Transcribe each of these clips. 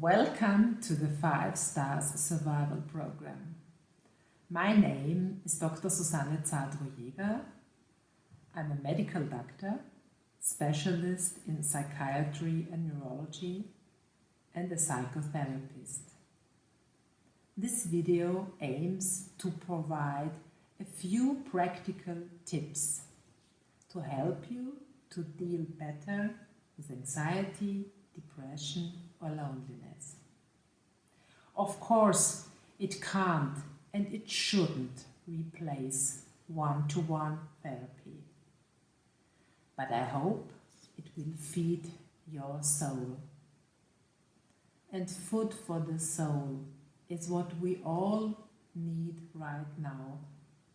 Welcome to the 5 Stars Survival Program. My name is Dr. Susanne Zadro-Jäger. I'm a medical doctor, specialist in psychiatry and neurology, and a psychotherapist. This video aims to provide a few practical tips to help you to deal better with anxiety, depression, or loneliness. Of course, it can't and it shouldn't replace one-to-one therapy. But I hope it will feed your soul. And food for the soul is what we all need right now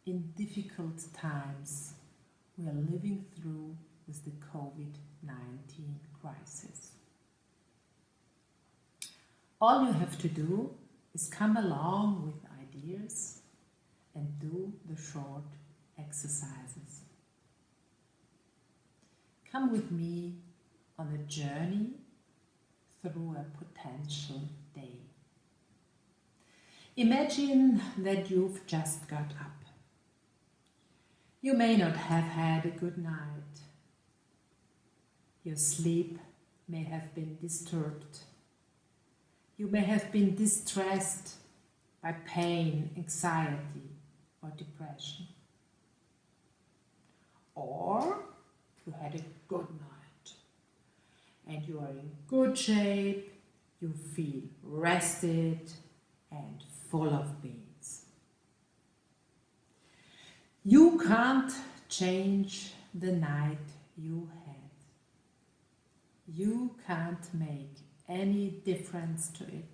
in difficult times we are living through with the COVID-19 crisis. All you have to do is come along with ideas and do the short exercises. Come with me on a journey through a potential day. Imagine that you've just got up. You may not have had a good night. Your sleep may have been disturbed. You may have been distressed by pain, anxiety, or depression. Or you had a good night and you are in good shape, you feel rested and full of beans. You can't change the night you had. You can't make any difference to it.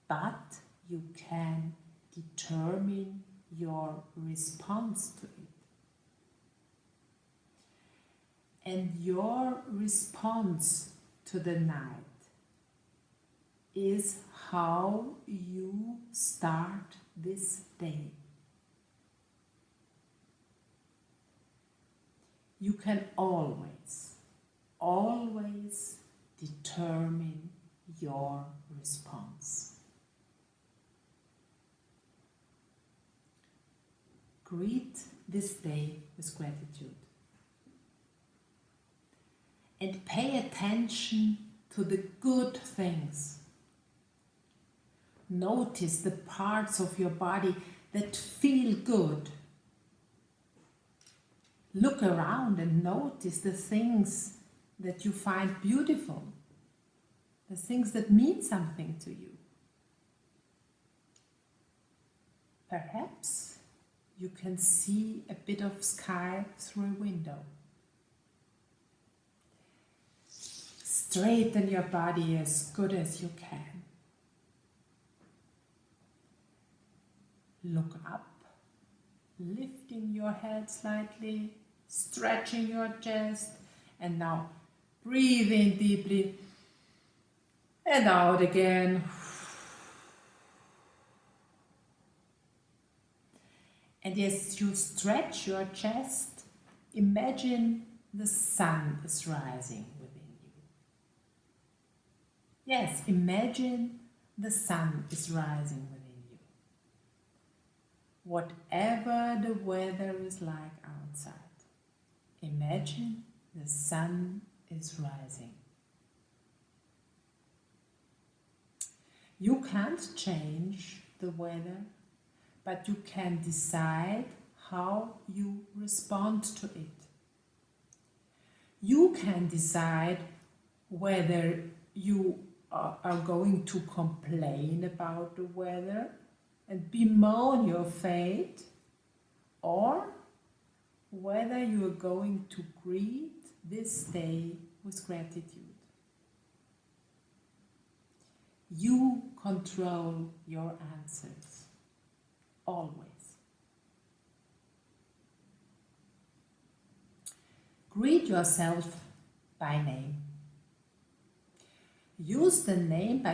But you can determine your response to it. And your response to the night is how you start this day. You can always determine your response. Greet this day with gratitude. And pay attention to the good things. Notice the parts of your body that feel good. Look around and notice the things that you find beautiful, the things that mean something to you. Perhaps you can see a bit of sky through a window. Straighten your body as good as you can. Look up, lifting your head slightly, stretching your chest, and now breathe in deeply and out again. And as you stretch your chest, imagine the sun is rising within you. Yes, imagine the sun is rising within you. Whatever the weather is like outside, imagine the sun is rising. You can't change the weather, but you can decide how you respond to it. You can decide whether you are going to complain about the weather and bemoan your fate, or whether you are going to greet this day with gratitude. You control your answers, always. Greet yourself by name. Use the name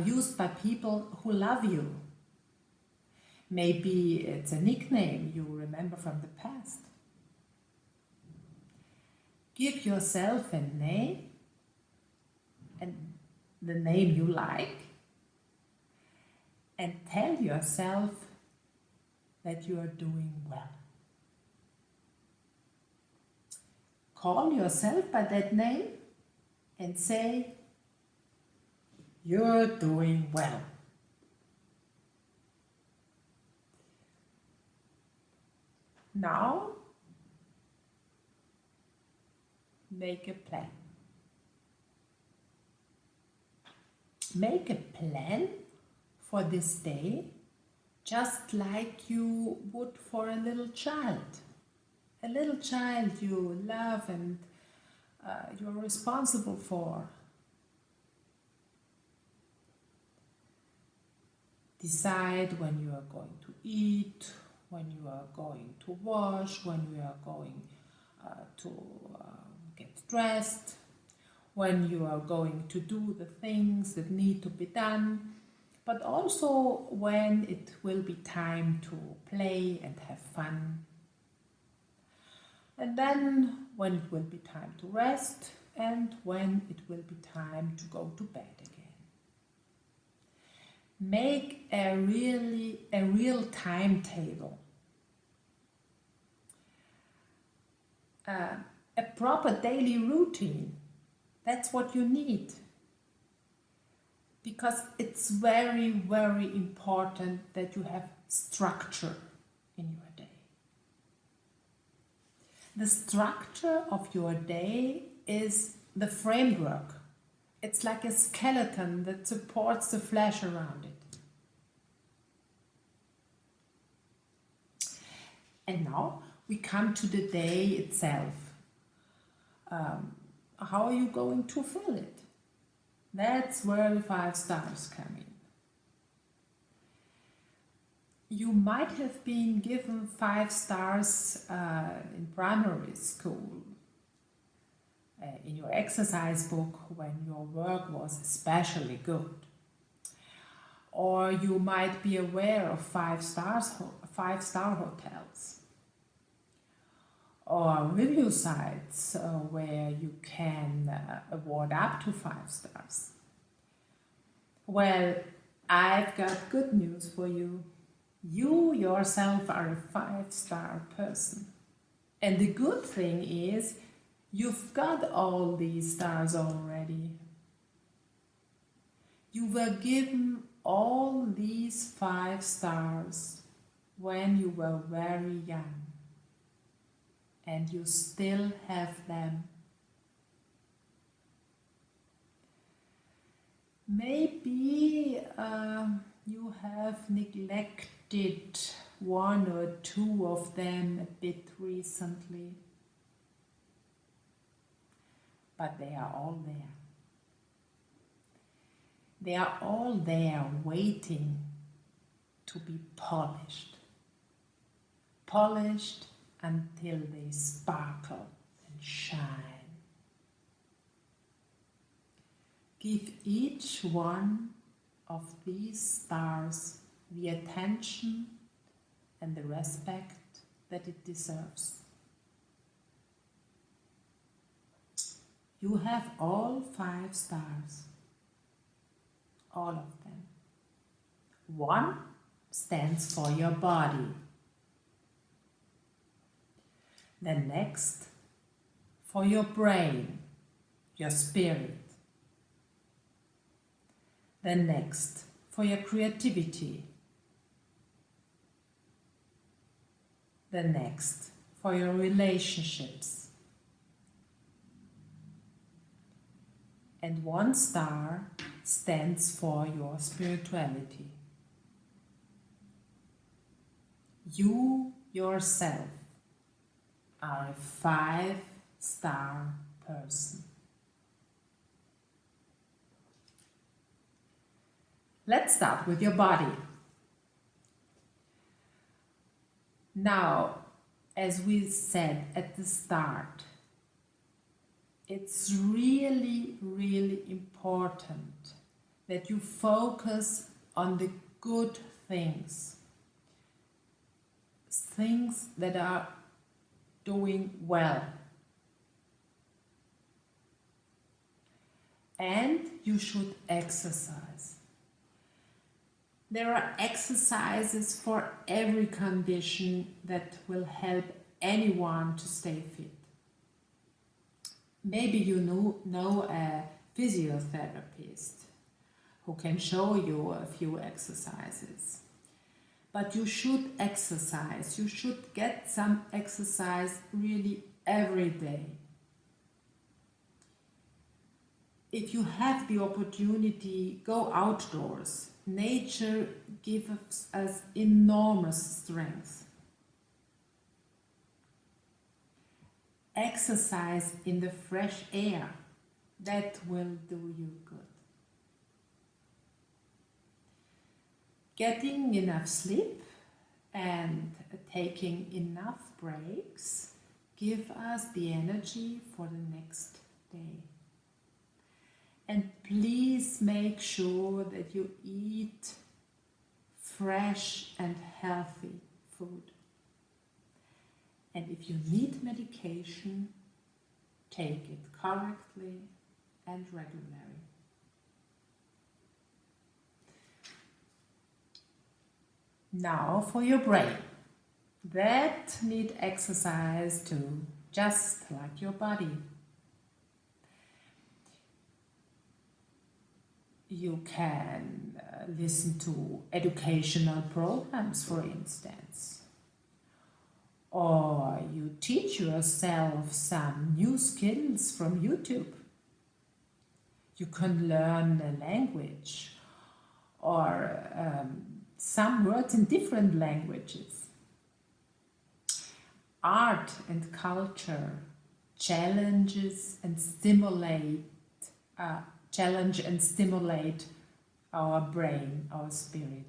used by people who love you. Maybe it's a nickname you remember from the past. Give yourself a name, and the name you like, and tell yourself that you are doing well. Call yourself by that name and say, you're doing well. Now, make a plan. Make a plan for this day, just like you would for a little child. A little child you love and you're responsible for. Decide when you are going to eat, when you are going to wash, when you are going to get dressed, when you are going to do the things that need to be done, but also when it will be time to play and have fun. And then when it will be time to rest and when it will be time to go to bed again. Make a real timetable. A proper daily routine. That's what you need. Because it's very, very important that you have structure in your day. The structure of your day is the framework. It's like a skeleton that supports the flesh around it. And now we come to the day itself. How are you going to fill it? That's where the 5 stars come in. You might have been given 5 stars in primary school, in your exercise book when your work was especially good. Or you might be aware of 5-star hotels. Or review sites where you can award up to 5 stars. Well, I've got good news for you. You yourself are a 5-star person. And the good thing is, you've got all these stars already. You were given all these 5 stars when you were very young. And you still have them. Maybe you have neglected 1 or 2 of them a bit recently. But they are all there. They are all there waiting to be polished. Polished until they sparkle and shine. Give each one of these stars the attention and the respect that it deserves. You have all 5 stars, all of them. 1 stands for your body. The next for your brain, your spirit. The next for your creativity. The next for your relationships. And 1 star stands for your spirituality. You yourself are a 5-star person. Let's start with your body. Now, as we said at the start, it's really, really important that you focus on the good things. Things that are doing well. And you should exercise. There are exercises for every condition that will help anyone to stay fit. Maybe you know a physiotherapist who can show you a few exercises. But you should exercise. You should get some exercise really every day. If you have the opportunity, go outdoors. Nature gives us enormous strength. Exercise in the fresh air. That will do you good. Getting enough sleep and taking enough breaks give us the energy for the next day. And please make sure that you eat fresh and healthy food. And if you need medication, take it correctly and regularly. Now for your brain. That needs exercise too, just like your body. You can listen to educational programs, for instance. Or you teach yourself some new skills from YouTube. You can learn a language or some words in different languages. Art and culture challenge and stimulate our brain, our spirit.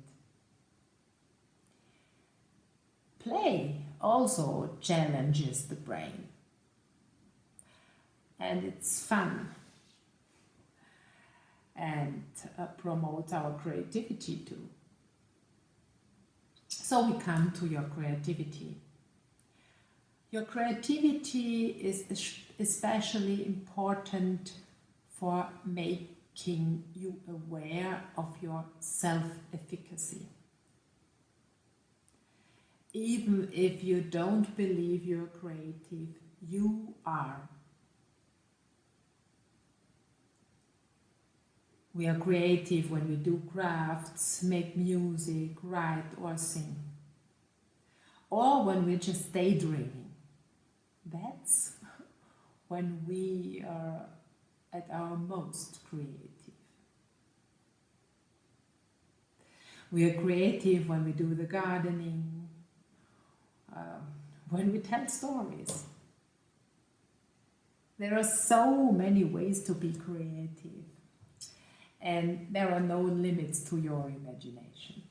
Play also challenges the brain. And it's fun. And promotes our creativity too. So we come to your creativity. Your creativity is especially important for making you aware of your self-efficacy. Even if you don't believe you're creative, you are. We are creative when we do crafts, make music, write or sing. Or when we're just daydreaming. That's when we are at our most creative. We are creative when we do the gardening, when we tell stories. There are so many ways to be creative. And there are no limits to your imagination.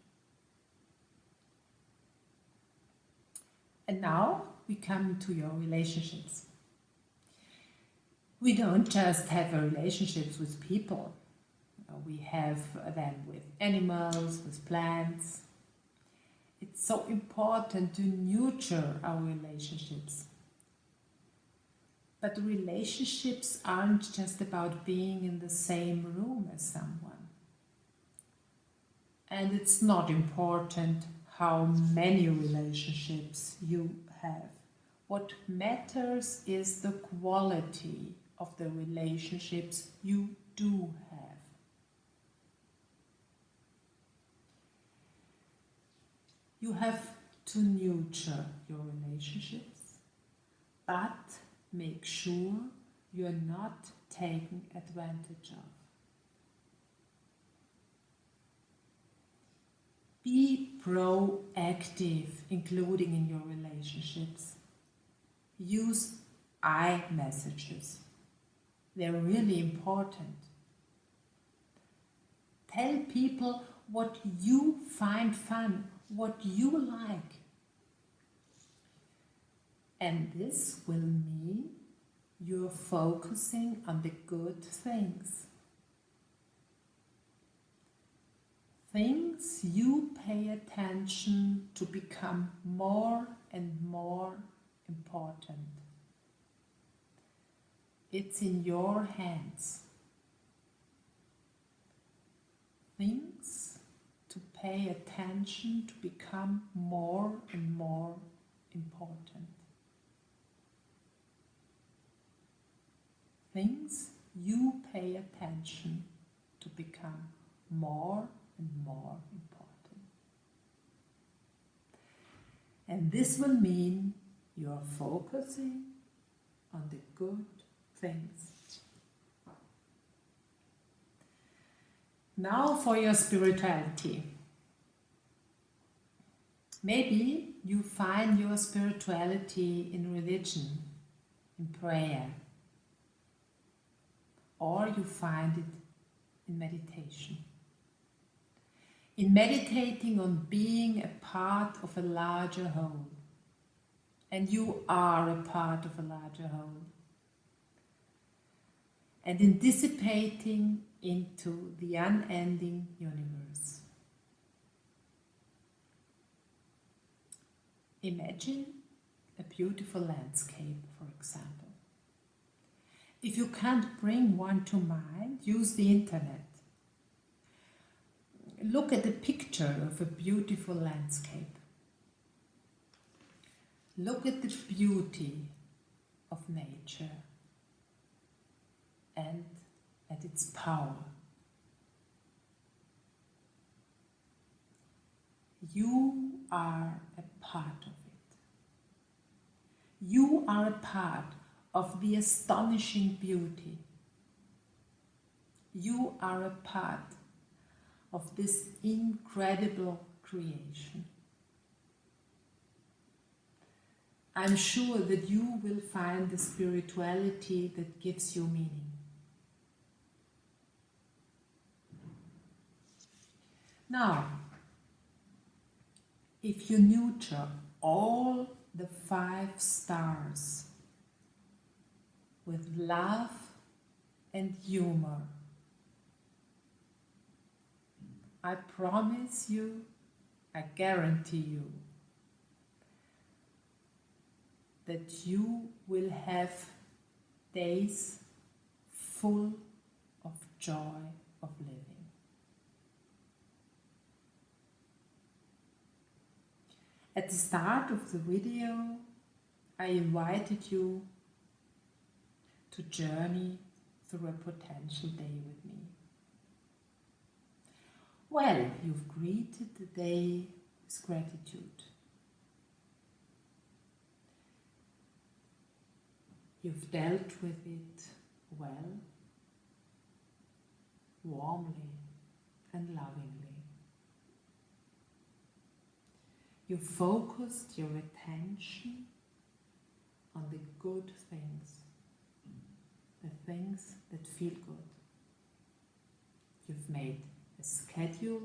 And now we come to your relationships. We don't just have relationships with people. We have them with animals, with plants. It's so important to nurture our relationships. But relationships aren't just about being in the same room as someone. And it's not important how many relationships you have. What matters is the quality of the relationships you do have. You have to nurture your relationships, but make sure you're not taken advantage of. Be proactive, including in your relationships. Use I messages. They're really important. Tell people what you find fun, what you like. And this will mean you're focusing on the good things. Things you pay attention to become more and more important. It's in your hands. things to pay attention to become more and more important. Things you pay attention to become more and more important. And this will mean you are focusing on the good things. Now for your spirituality. Maybe you find your spirituality in religion, in prayer, or you find it in meditation. In meditating on being a part of a larger whole. And you are a part of a larger whole. And in dissipating into the unending universe. Imagine a beautiful landscape, for example. If you can't bring one to mind, use the internet. Look at a picture of a beautiful landscape. Look at the beauty of nature and at its power. You are a part of it. You are a part of the astonishing beauty. You are a part of this incredible creation. I'm sure that you will find the spirituality that gives you meaning. Now, if you nurture all the 5 stars with love and humor, I promise you, I guarantee you, that you will have days full of joy of living. At the start of the video, I invited you to journey through a potential day with me. Well, you've greeted the day with gratitude. You've dealt with it well, warmly and lovingly. You focused your attention on the good things, the things that feel good. You've made a schedule,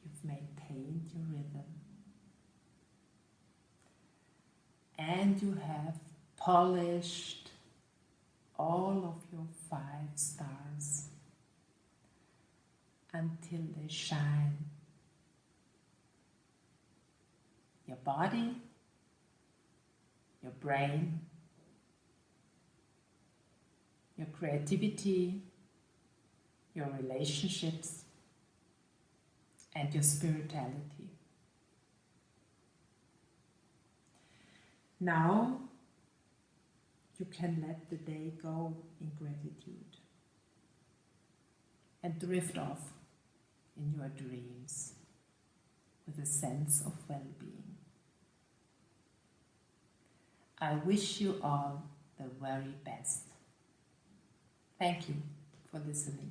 you've maintained your rhythm, and you have polished all of your 5 stars until they shine. Your body, your brain, your creativity, your relationships, and your spirituality. Now you can let the day go in gratitude and drift off in your dreams with a sense of well-being. I wish you all the very best. Thank you for listening.